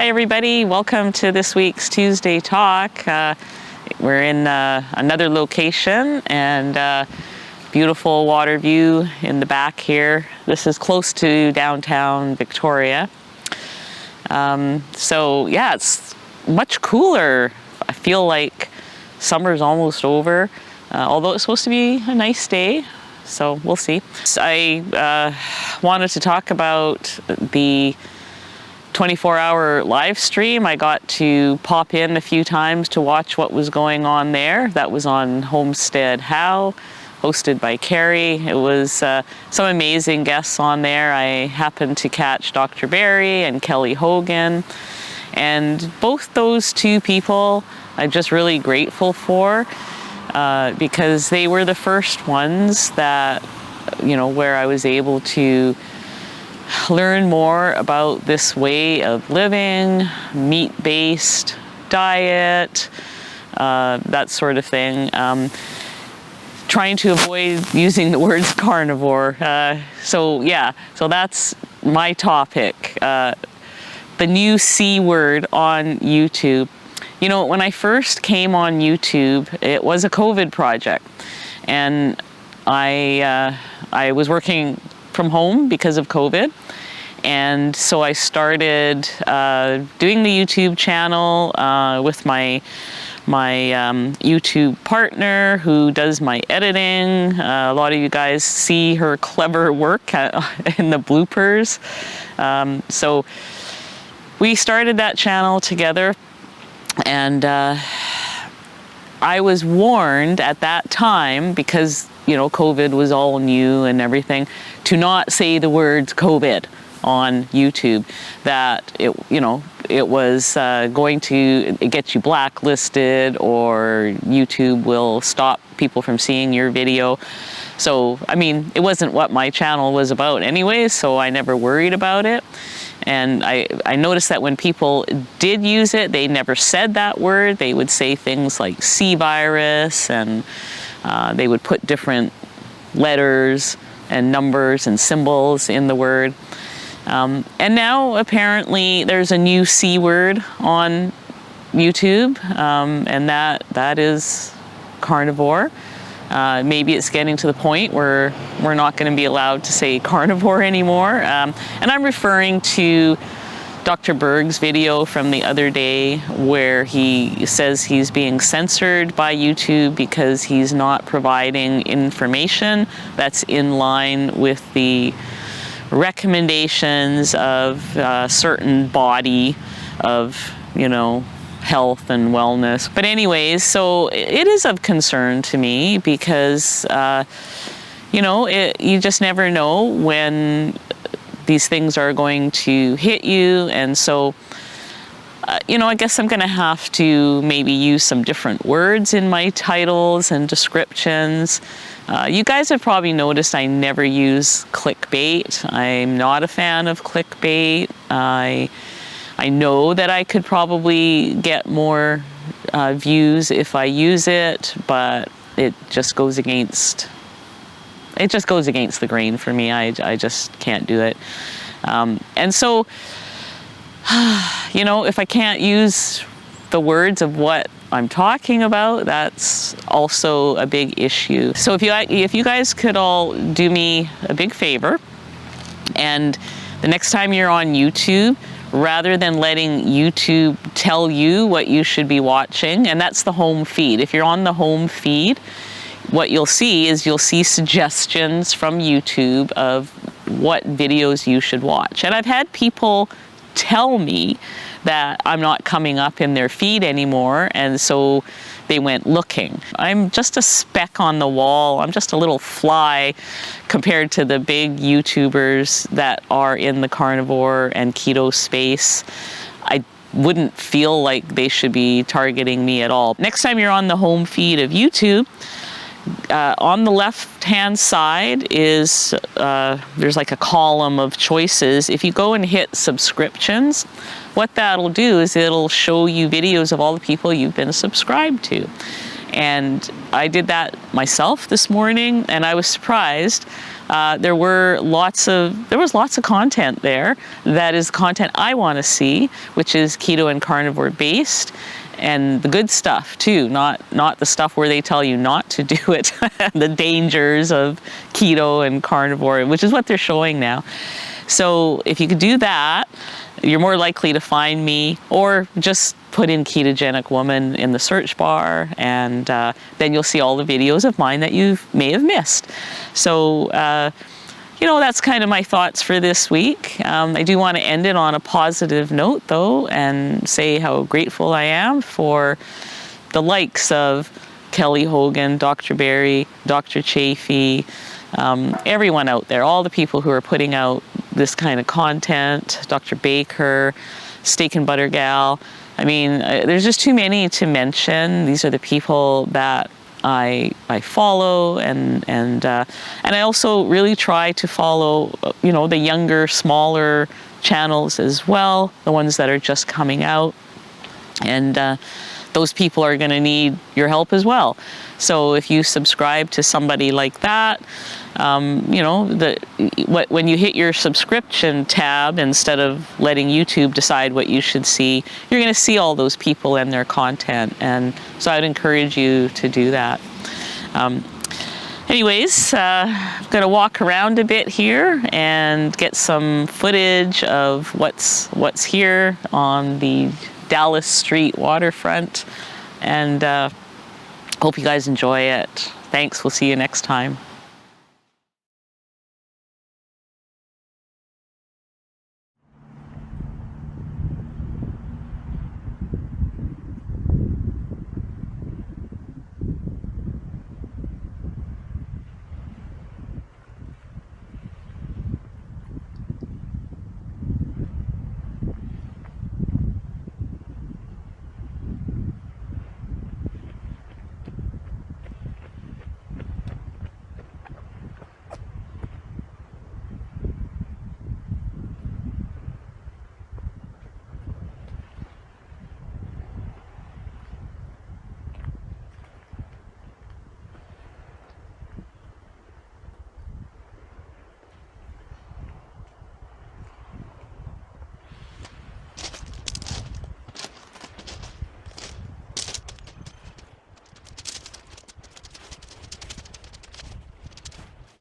Hi everybody, welcome to this week's Tuesday Talk. We're in another location and beautiful water view in the back here. This is close to downtown Victoria. So yeah, it's much cooler. I feel like summer's almost over, although it's supposed to be a nice day, so we'll see. So I wanted to talk about the 24-hour live stream. I got to pop in a few times to watch what was going on there. That was on Homestead How, hosted by Carrie. It was some amazing guests on there. I happened to catch Dr. Barry and Kelly Hogan, and both those two people I'm just really grateful for because they were the first ones that, you know, where I was able to learn more about this way of living, meat-based diet, that sort of thing. Trying to avoid using the words carnivore. So that's my topic. The new C word on YouTube. You know, when I first came on YouTube, it was a COVID project, and I was working from home because of COVID. And so I started doing the YouTube channel with my YouTube partner who does my editing. A lot of you guys see her clever work in the bloopers. So we started that channel together, and I was warned at that time, because you know COVID was all new and everything, to not say the words COVID on YouTube, that it was going to get you blacklisted, or YouTube will stop people from seeing your video. So I mean, it wasn't what my channel was about anyway, so I never worried about it. And I noticed that when people did use it, they never said that word. They would say things like C virus, and they would put different letters and numbers and symbols in the word. And now apparently there's a new C word on YouTube, and that is carnivore. Maybe it's getting to the point where we're not going to be allowed to say carnivore anymore. And I'm referring to Dr. Berg's video from the other day, where he says he's being censored by YouTube because he's not providing information that's in line with the recommendations of a certain body of, you know, health and wellness. But anyways, so it is of concern to me because, you know, you just never know when these things are going to hit you. And so, you know, I guess I'm going to have to maybe use some different words in my titles and descriptions. You guys have probably noticed I never use clickbait. I'm not a fan of clickbait. I know that I could probably get more views if I use it, but it just goes against the grain for me. I just can't do it. And so, you know, if I can't use the words of what I'm talking about, that's also a big issue. So if you guys could all do me a big favor, and the next time you're on YouTube, rather than letting YouTube tell you what you should be watching, and that's the home feed. If you're on the home feed, what you'll see is you'll see suggestions from YouTube of what videos you should watch. And I've had people tell me that I'm not coming up in their feed anymore, and so they went looking. I'm just a speck on the wall. I'm just a little fly compared to the big YouTubers that are in the carnivore and keto space. I wouldn't feel like they should be targeting me at all. Next time you're on the home feed of YouTube, on the left-hand side is, there's like a column of choices. If you go and hit subscriptions, what that'll do is it'll show you videos of all the people you've been subscribed to. And I did that myself this morning, and I was surprised. There was lots of content there that is content I want to see, which is keto and carnivore based, and the good stuff too, not the stuff where they tell you not to do it, the dangers of keto and carnivore, which is what they're showing now. So if you could do that, you're more likely to find me, or just put in ketogenic woman in the search bar, and then you'll see all the videos of mine that you may have missed. So that's kind of my thoughts for this week. I do want to end it on a positive note, though, and say how grateful I am for the likes of Kelly Hogan, Dr. Barry, Dr. Chafee, everyone out there, all the people who are putting out this kind of content, Dr. Baker, Steak and Butter Gal. I mean, there's just too many to mention. These are the people that I follow, and I also really try to follow, the younger, smaller channels as well, the ones that are just coming out, and those people are going to need your help as well. So if you subscribe to somebody like that, when you hit your subscription tab, instead of letting YouTube decide what you should see, you're going to see all those people and their content. And so I'd encourage you to do that. Anyways, I'm going to walk around a bit here and get some footage of what's here on the Dallas Street waterfront, and hope you guys enjoy it. Thanks. We'll see you next time.